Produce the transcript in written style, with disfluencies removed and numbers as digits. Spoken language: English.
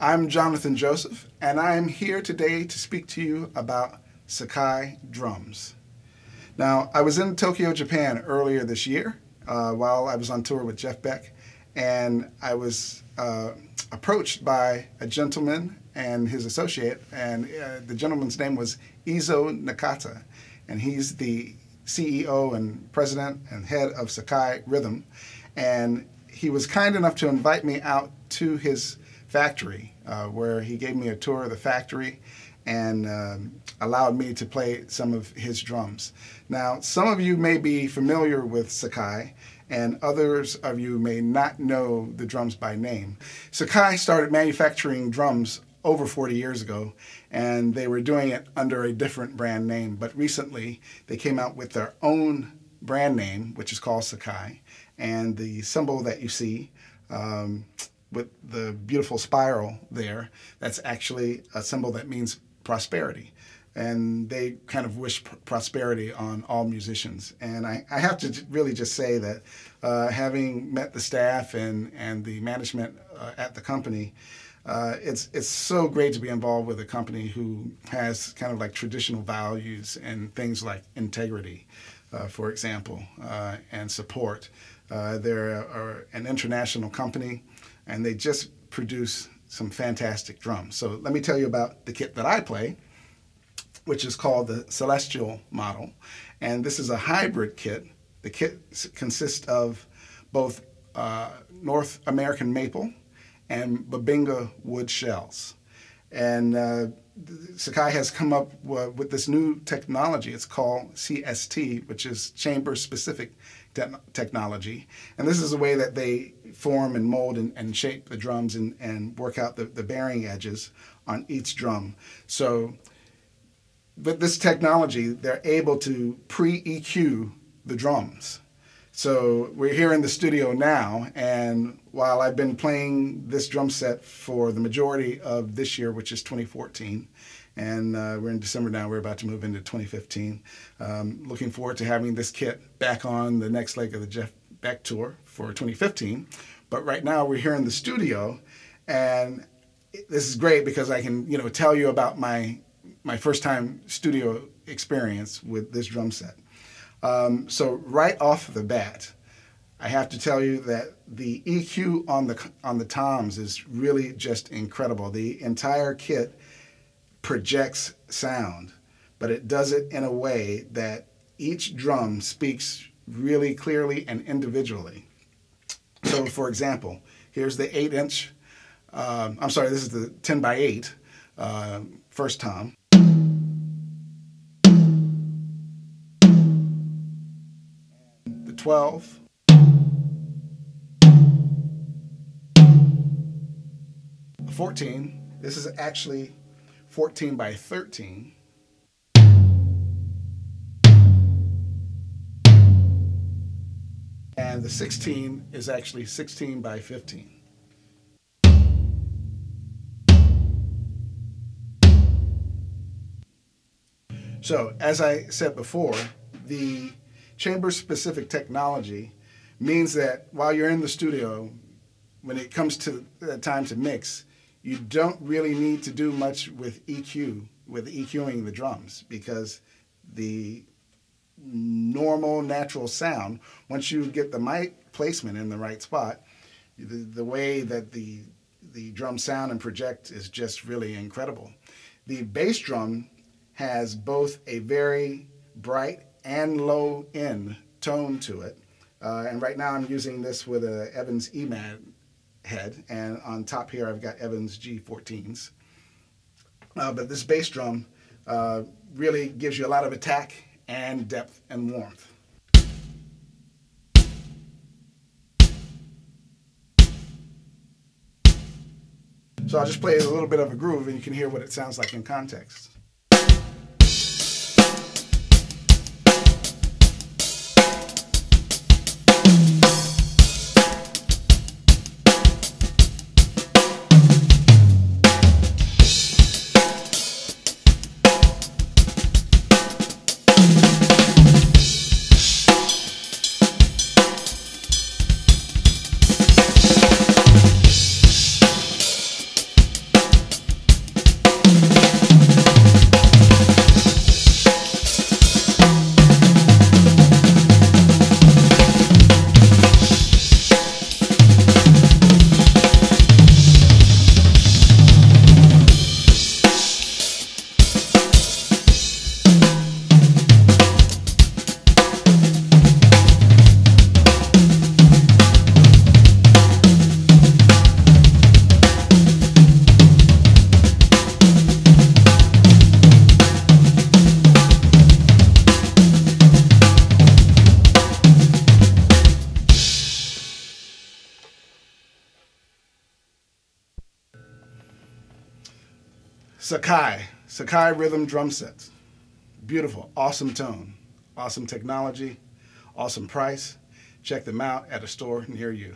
I'm Jonathan Joseph, and I'm here today to speak to you about Sakae drums. Now, I was in Tokyo, Japan earlier this year while I was on tour with Jeff Beck, and I was approached by a gentleman and his associate, and the gentleman's name was Izo Nakata, and he's the CEO and president and head of Sakae Rhythm, and he was kind enough to invite me out to his factory, where he gave me a tour of the factory and allowed me to play some of his drums. Now, some of you may be familiar with Sakae, and others of you may not know the drums by name. Sakae started manufacturing drums over 40 years ago, and they were doing it under a different brand name, but recently they came out with their own brand name, which is called Sakae, and the symbol that you see with the beautiful spiral there, that's actually a symbol that means prosperity. And they kind of wish prosperity on all musicians. And I have to really just say that having met the staff and the management at the company, it's so great to be involved with a company who has kind of like traditional values and things like integrity, for example, and support. They're an international company, and they just produce some fantastic drums. So let me tell you about the kit that I play, which is called the Celestial model. And this is a hybrid kit. The kit consists of both North American maple and Babinga wood shells. And Sakae has come up with this new technology. It's called CST, which is chamber-specific technology. And this is a way that they form and mold and shape the drums and work out the bearing edges on each drum. So with this technology, they're able to pre-EQ the drums. So we're here in the studio now, and while I've been playing this drum set for the majority of this year, which is 2014, and we're in December now, we're about to move into 2015. Looking forward to having this kit back on the next leg of the Jeff Beck tour for 2015. But right now we're here in the studio, and this is great because I can, tell you about my first time studio experience with this drum set. So right off the bat, I have to tell you that the EQ on the toms is really just incredible. The entire kit projects sound, but it does it in a way that each drum speaks really clearly and individually. So for example, here's the 8-inch, I'm sorry, this is the 10x8 first tom. The 12. The 14. This is actually 14 by 13. And the 16 is actually 16 by 15. So, as I said before, the chamber-specific technology means that while you're in the studio, when it comes to the time to mix, you don't really need to do much with EQing the drums, because the normal, natural sound, once you get the mic placement in the right spot, the way that the drums sound and project is just really incredible. The bass drum has both a very bright and low end tone to it. And right now I'm using this with a Evans EMAD head, and on top here I've got Evans G14s. But this bass drum really gives you a lot of attack and depth and warmth. So I'll just play a little bit of a groove and you can hear what it sounds like in context. Sakae rhythm drum sets. Beautiful, awesome tone, awesome technology, awesome price. Check them out at a store near you.